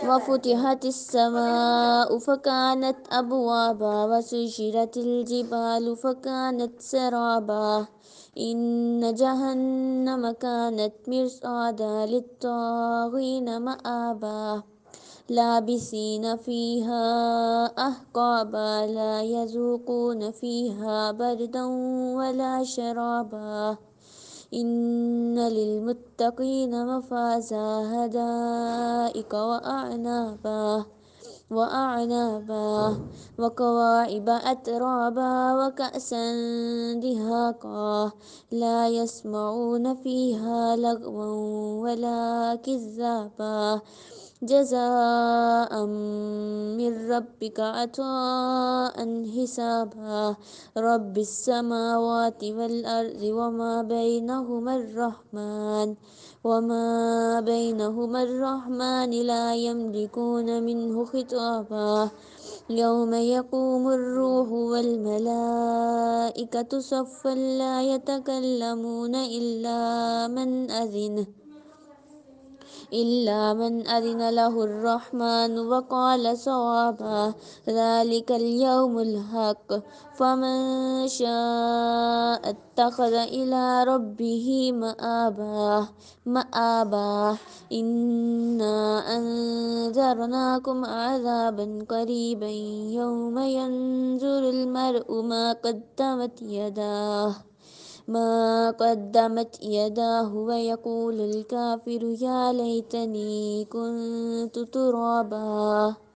وفتحت السماء فكانت أبوابا وسيرت الجبال فكانت سرابا إن جهنم كانت مرصادا للطاغين مآبا لابسين فيها أحقابا لا يذوقون فيها بردا ولا شرابا إن للمتقين مفازا حدائق وأعنابا وكواعب أترابا وكأسا دهاقا لا يسمعون فيها لغوا ولا كذابا جزاء من ربك عطاء حسابا رب السماوات والأرض وما بينهما الرحمن لا يملكون منه خطابا يوم يقوم الروح والملائكة صفا لا يتكلمون إلا من أذن له الرحمن وقال صوابا ذلك اليوم الحق فمن شاء اتخذ إلى ربه مآبا إنا أنذرناكم عذابا قريبا يوم ينظر المرء ما قدمت يداه ويقول الكافر يا ليتني كنت ترابا.